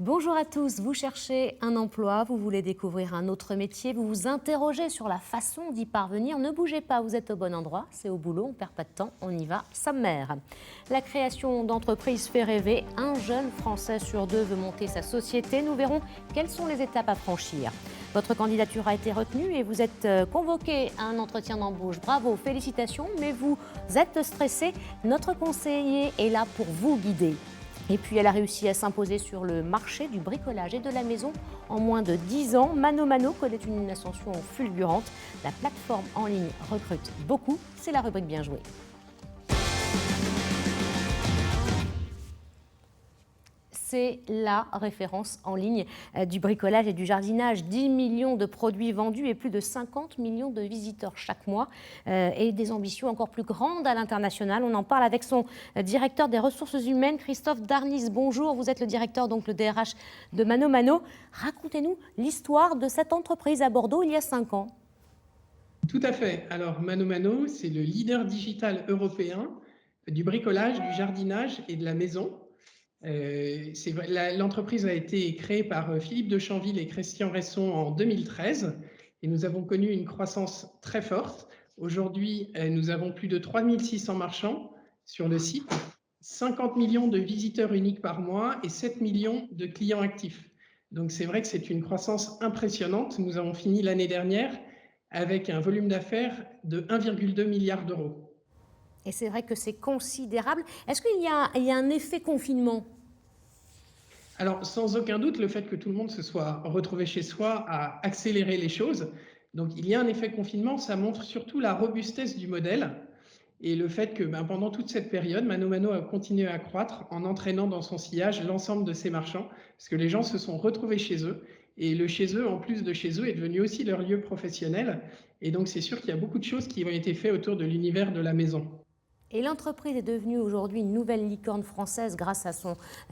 Bonjour à tous, vous cherchez un emploi, vous voulez découvrir un autre métier, vous vous interrogez sur la façon d'y parvenir, ne bougez pas, vous êtes au bon endroit, c'est au boulot, on ne perd pas de temps, on y va, sommaire. La création d'entreprises fait rêver, un jeune Français sur deux veut monter sa société, nous verrons quelles sont les étapes à franchir. Votre candidature a été retenue et vous êtes convoqué à un entretien d'embauche. Bravo, félicitations, mais vous êtes stressé, notre conseiller est là pour vous guider. Et puis elle a réussi à s'imposer sur le marché du bricolage et de la maison en moins de 10 ans. Mano Mano connaît une ascension fulgurante. La plateforme en ligne recrute beaucoup. C'est la rubrique Bien joué. C'est la référence en ligne du bricolage et du jardinage. 10 millions de produits vendus et plus de 50 millions de visiteurs chaque mois et des ambitions encore plus grandes à l'international. On en parle avec son directeur des ressources humaines, Christophe Darnis. Bonjour, vous êtes le directeur, donc le DRH de Mano Mano. Racontez-nous l'histoire de cette entreprise à Bordeaux il y a 5 ans. Tout à fait. Alors Mano Mano, c'est le leader digital européen du bricolage, du jardinage et de la maison. L'entreprise a été créée par Philippe de Chanville et Christian Resson en 2013 et nous avons connu une croissance très forte. Aujourd'hui, nous avons plus de 3600 marchands sur le site, 50 millions de visiteurs uniques par mois et 7 millions de clients actifs. Donc c'est vrai que c'est une croissance impressionnante. Nous avons fini l'année dernière avec un volume d'affaires de 1,2 milliard d'euros. Et c'est vrai que c'est considérable. Est-ce qu'il y a un effet confinement ? Alors, sans aucun doute, le fait que tout le monde se soit retrouvé chez soi a accéléré les choses. Donc, il y a un effet confinement, ça montre surtout la robustesse du modèle et le fait que pendant toute cette période, Mano Mano a continué à croître en entraînant dans son sillage l'ensemble de ses marchands, parce que les gens se sont retrouvés chez eux et le chez eux, en plus de chez eux, est devenu aussi leur lieu professionnel. Et donc, c'est sûr qu'il y a beaucoup de choses qui ont été faites autour de l'univers de la maison. Et l'entreprise est devenue aujourd'hui une nouvelle licorne française grâce à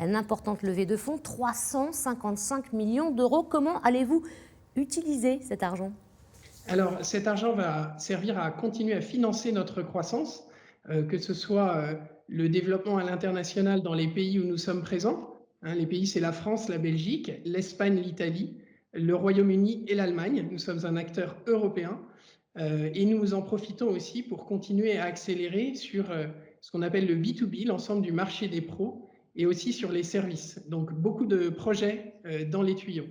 une importante levée de fonds, 355 millions d'euros. Comment allez-vous utiliser cet argent ? Alors, cet argent va servir à continuer à financer notre croissance, que ce soit le développement à l'international dans les pays où nous sommes présents. Les pays, c'est la France, la Belgique, l'Espagne, l'Italie, le Royaume-Uni et l'Allemagne. Nous sommes un acteur européen. Et nous en profitons aussi pour continuer à accélérer sur ce qu'on appelle le B2B, l'ensemble du marché des pros, et aussi sur les services. Donc beaucoup de projets dans les tuyaux.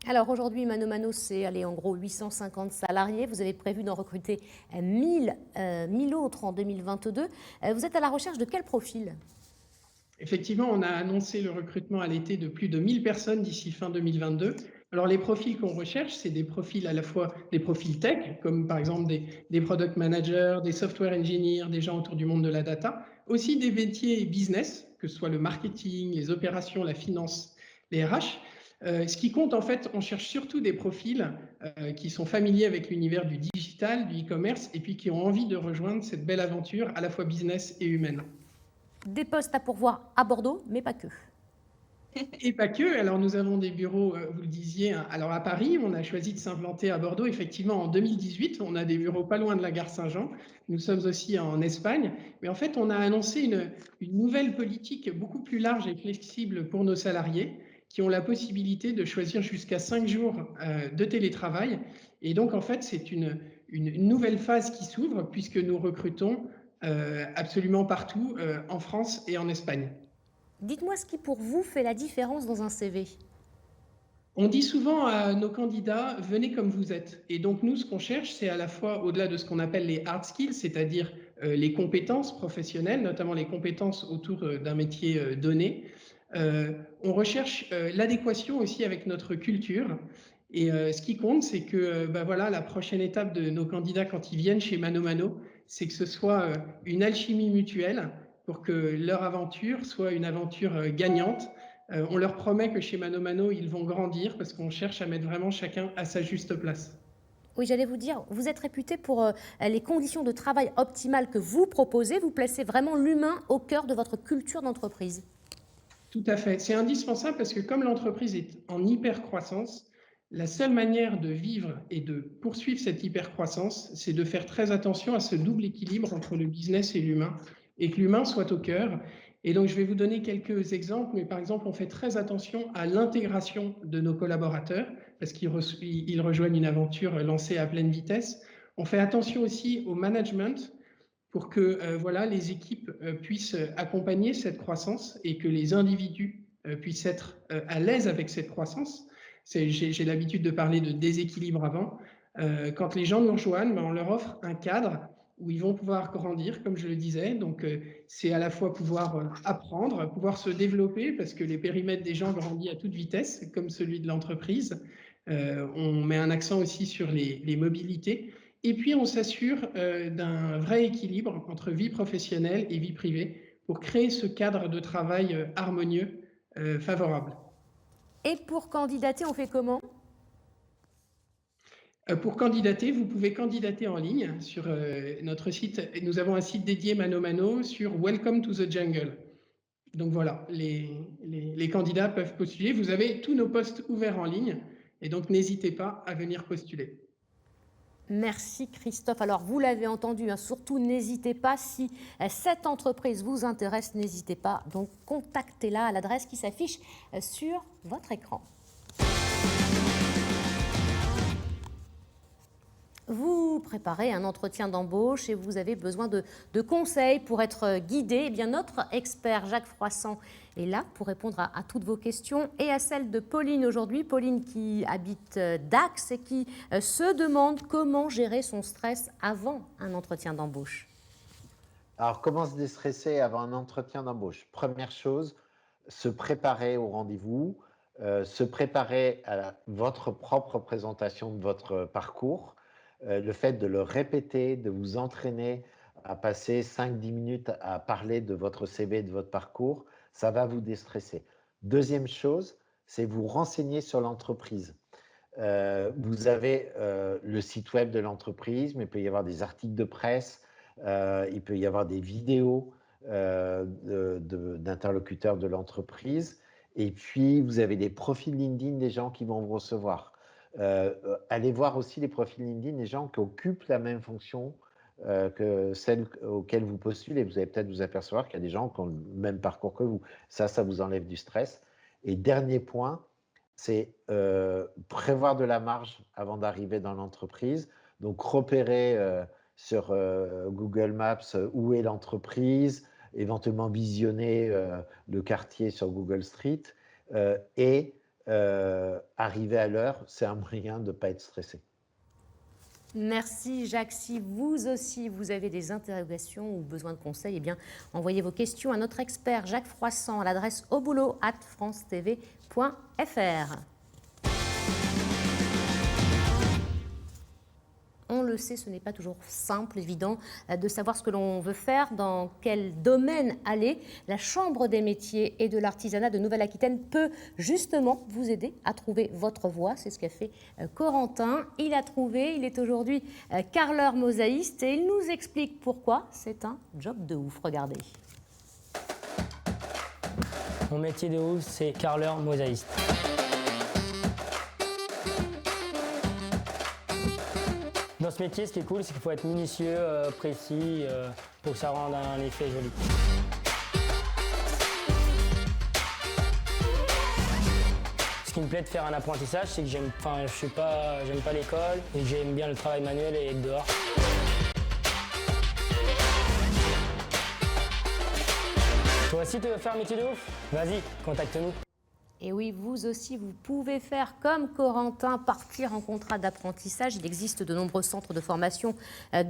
Alors aujourd'hui, Mano Mano, c'est en gros 850 salariés. Vous avez prévu d'en recruter 1000 autres en 2022. Vous êtes à la recherche de quel profil ? Effectivement, on a annoncé le recrutement à l'été de plus de 1000 personnes d'ici fin 2022. Alors les profils qu'on recherche, c'est des profils à la fois des profils tech, comme par exemple des product managers, des software engineers, des gens autour du monde de la data, aussi des métiers business, que ce soit le marketing, les opérations, la finance, les RH. Ce qui compte, en fait, on cherche surtout des profils qui sont familiers avec l'univers du digital, du e-commerce, et puis qui ont envie de rejoindre cette belle aventure à la fois business et humaine. Des postes à pourvoir à Bordeaux, mais pas que. Et pas que. Alors, nous avons des bureaux, vous le disiez, alors à Paris, on a choisi de s'implanter à Bordeaux, effectivement, en 2018. On a des bureaux pas loin de la gare Saint-Jean. Nous sommes aussi en Espagne. Mais en fait, on a annoncé une nouvelle politique beaucoup plus large et flexible pour nos salariés qui ont la possibilité de choisir jusqu'à 5 jours de télétravail. Et donc, en fait, c'est une nouvelle phase qui s'ouvre puisque nous recrutons absolument partout en France et en Espagne. Dites-moi ce qui pour vous fait la différence dans un CV. On dit souvent à nos candidats, venez comme vous êtes. Et donc nous, ce qu'on cherche, c'est à la fois au-delà de ce qu'on appelle les hard skills, c'est-à-dire les compétences professionnelles, notamment les compétences autour d'un métier donné. On recherche l'adéquation aussi avec notre culture. Et ce qui compte, c'est que voilà, la prochaine étape de nos candidats quand ils viennent chez Mano Mano, c'est que ce soit une alchimie mutuelle pour que leur aventure soit une aventure gagnante. On leur promet que chez Mano Mano, ils vont grandir parce qu'on cherche à mettre vraiment chacun à sa juste place. Oui, j'allais vous dire, vous êtes réputé pour les conditions de travail optimales que vous proposez. Vous placez vraiment l'humain au cœur de votre culture d'entreprise. Tout à fait. C'est indispensable parce que comme l'entreprise est en hyper-croissance, la seule manière de vivre et de poursuivre cette hyper-croissance, c'est de faire très attention à ce double équilibre entre le business et l'humain, et que l'humain soit au cœur. Et donc, je vais vous donner quelques exemples, mais par exemple, on fait très attention à l'intégration de nos collaborateurs parce qu'ils rejoignent une aventure lancée à pleine vitesse. On fait attention aussi au management pour que voilà, les équipes puissent accompagner cette croissance et que les individus puissent être à l'aise avec cette croissance. J'ai l'habitude de parler de déséquilibre avant. Quand les gens nous rejoignent, ben, on leur offre un cadre où ils vont pouvoir grandir, comme je le disais. Donc, c'est à la fois pouvoir apprendre, pouvoir se développer, parce que les périmètres des gens grandissent à toute vitesse, comme celui de l'entreprise. On met un accent aussi sur les mobilités. Et puis, on s'assure d'un vrai équilibre entre vie professionnelle et vie privée pour créer ce cadre de travail harmonieux, favorable. Et pour candidater, on fait comment? Pour candidater, vous pouvez candidater en ligne sur notre site. Nous avons un site dédié mano mano sur Welcome to the Jungle. Donc voilà, les candidats peuvent postuler. Vous avez tous nos postes ouverts en ligne et donc n'hésitez pas à venir postuler. Merci Christophe. Alors vous l'avez entendu, hein, surtout n'hésitez pas, si cette entreprise vous intéresse, n'hésitez pas, donc contactez-la à l'adresse qui s'affiche sur votre écran. Vous préparez un entretien d'embauche et vous avez besoin de conseils pour être guidé. Eh bien, notre expert Jacques Froissant est là pour répondre à toutes vos questions et à celles de Pauline aujourd'hui. Pauline qui habite Dax et qui se demande comment gérer son stress avant un entretien d'embauche. Alors, comment se déstresser avant un entretien d'embauche? Première chose, se préparer au rendez-vous, se préparer à votre propre présentation de votre parcours. Le fait de le répéter, de vous entraîner à passer 5-10 minutes à parler de votre CV, de votre parcours, ça va vous déstresser. Deuxième chose, c'est vous renseigner sur l'entreprise. Vous avez le site web de l'entreprise, mais il peut y avoir des articles de presse, il peut y avoir des vidéos d'interlocuteurs de l'entreprise, et puis vous avez des profils LinkedIn des gens qui vont vous recevoir. Allez voir aussi les profils LinkedIn des gens qui occupent la même fonction que celle auxquelles vous postulez. Vous allez peut-être vous apercevoir qu'il y a des gens qui ont le même parcours que vous. Ça vous enlève du stress. Et dernier point, c'est prévoir de la marge avant d'arriver dans l'entreprise. Donc, repérer sur Google Maps où est l'entreprise, éventuellement visionner le quartier sur Google Street et arriver à l'heure, c'est un moyen de ne pas être stressé. Merci Jacques. Si vous aussi vous avez des interrogations ou besoin de conseils, eh bien, envoyez vos questions à notre expert Jacques Froissant à l'adresse auboulot@francetv.fr. On le sait, ce n'est pas toujours simple, évident, de savoir ce que l'on veut faire, dans quel domaine aller. La Chambre des métiers et de l'artisanat de Nouvelle-Aquitaine peut justement vous aider à trouver votre voie. C'est ce qu'a fait Corentin. Il a trouvé, il est aujourd'hui carreleur mosaïste et il nous explique pourquoi c'est un job de ouf. Regardez. Mon métier de ouf, c'est carreleur mosaïste. Dans ce métier, ce qui est cool, c'est qu'il faut être minutieux, précis, pour que ça rende un effet joli. Ce qui me plaît de faire un apprentissage, c'est que j'aime pas l'école et que j'aime bien le travail manuel et être dehors. Toi aussi, tu veux faire un métier de ouf? Vas-y, contacte-nous. Et oui, vous aussi, vous pouvez faire comme Corentin, partir en contrat d'apprentissage. Il existe de nombreux centres de formation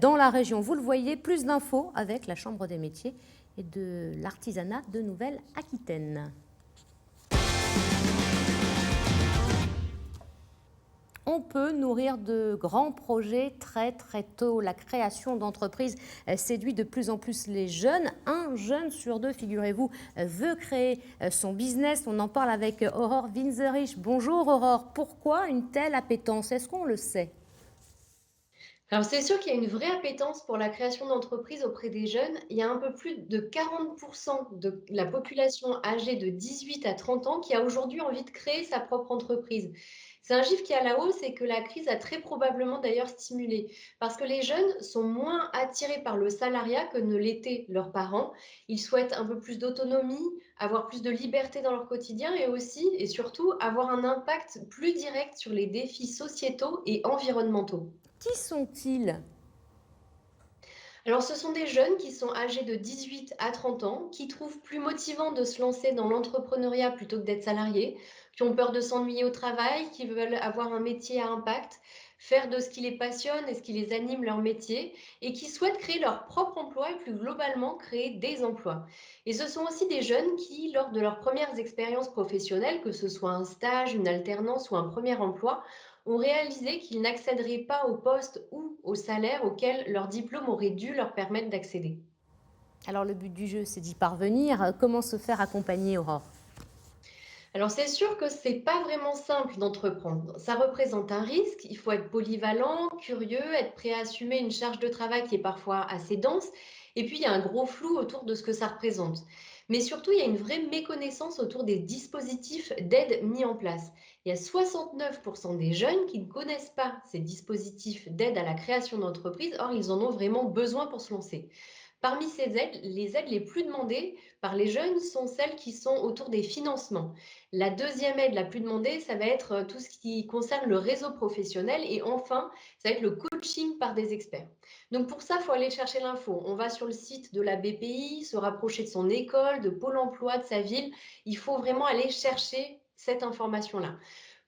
dans la région. Vous le voyez, plus d'infos avec la Chambre des métiers et de l'artisanat de Nouvelle-Aquitaine. On peut nourrir de grands projets très très tôt. La création d'entreprises séduit de plus en plus les jeunes. Un jeune sur deux, figurez-vous, veut créer son business. On en parle avec Aurore Winzerich. Bonjour Aurore, pourquoi une telle appétence? Est-ce qu'on le sait? Alors, c'est sûr qu'il y a une vraie appétence pour la création d'entreprises auprès des jeunes. Il y a un peu plus de 40% de la population âgée de 18 à 30 ans qui a aujourd'hui envie de créer sa propre entreprise. C'est un chiffre qui est à la hausse et que la crise a très probablement d'ailleurs stimulé, parce que les jeunes sont moins attirés par le salariat que ne l'étaient leurs parents. Ils souhaitent un peu plus d'autonomie, avoir plus de liberté dans leur quotidien et aussi et surtout avoir un impact plus direct sur les défis sociétaux et environnementaux. Qui sont-ils? Alors, ce sont des jeunes qui sont âgés de 18 à 30 ans, qui trouvent plus motivant de se lancer dans l'entrepreneuriat plutôt que d'être salariés, qui ont peur de s'ennuyer au travail, qui veulent avoir un métier à impact, faire de ce qui les passionne et ce qui les anime leur métier, et qui souhaitent créer leur propre emploi et plus globalement créer des emplois. Et ce sont aussi des jeunes qui, lors de leurs premières expériences professionnelles, que ce soit un stage, une alternance ou un premier emploi, ont réalisé qu'ils n'accéderaient pas au poste ou au salaire auquel leur diplôme aurait dû leur permettre d'accéder. Alors le but du jeu, c'est d'y parvenir. Comment se faire accompagner, Aurore? Alors c'est sûr que c'est pas vraiment simple d'entreprendre. Ça représente un risque, il faut être polyvalent, curieux, être prêt à assumer une charge de travail qui est parfois assez dense, et puis il y a un gros flou autour de ce que ça représente. Mais surtout, il y a une vraie méconnaissance autour des dispositifs d'aide mis en place. Il y a 69% des jeunes qui ne connaissent pas ces dispositifs d'aide à la création d'entreprise, or ils en ont vraiment besoin pour se lancer. Parmi ces aides les plus demandées par les jeunes sont celles qui sont autour des financements. La deuxième aide la plus demandée, ça va être tout ce qui concerne le réseau professionnel. Et enfin, ça va être le coaching par des experts. Donc pour ça, il faut aller chercher l'info. On va sur le site de la BPI, se rapprocher de son école, de Pôle emploi, de sa ville. Il faut vraiment aller chercher cette information-là.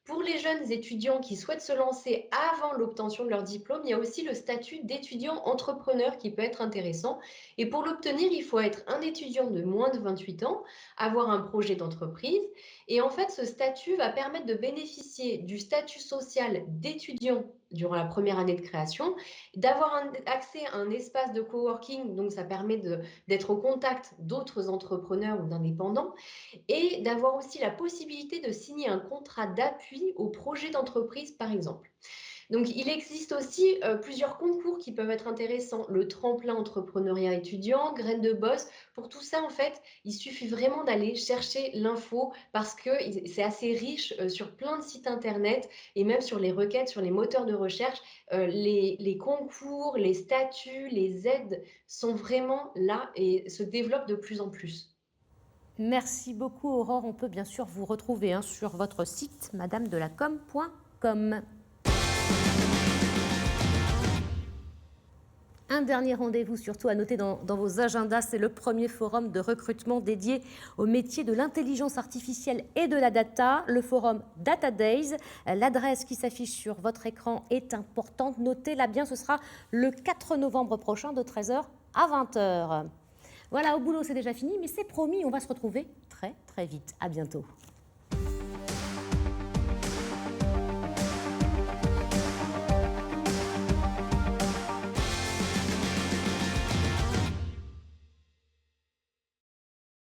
Pour les jeunes étudiants qui souhaitent se lancer avant l'obtention de leur diplôme, il y a aussi le statut d'étudiant entrepreneur qui peut être intéressant. Et pour l'obtenir, il faut être un étudiant de moins de 28 ans, avoir un projet d'entreprise. Et en fait, ce statut va permettre de bénéficier du statut social d'étudiant durant la première année de création, d'avoir accès à un espace de coworking, donc ça permet d'être au contact d'autres entrepreneurs ou d'indépendants, et d'avoir aussi la possibilité de signer un contrat d'appui au projet d'entreprise, par exemple. Donc, il existe aussi plusieurs concours qui peuvent être intéressants. Le tremplin entrepreneuriat étudiant, graines de boss. Pour tout ça, en fait, il suffit vraiment d'aller chercher l'info parce que c'est assez riche sur plein de sites internet et même sur les requêtes, sur les moteurs de recherche. Les concours, les statuts, les aides sont vraiment là et se développent de plus en plus. Merci beaucoup, Aurore. On peut bien sûr vous retrouver sur votre site madamedelacom.com. Un dernier rendez-vous, surtout à noter dans vos agendas, c'est le premier forum de recrutement dédié au métier de l'intelligence artificielle et de la data, le forum Data Days. L'adresse qui s'affiche sur votre écran est importante. Notez-la bien, ce sera le 4 novembre prochain de 13h à 20h. Voilà, au boulot, c'est déjà fini, mais c'est promis, on va se retrouver très très vite. À bientôt.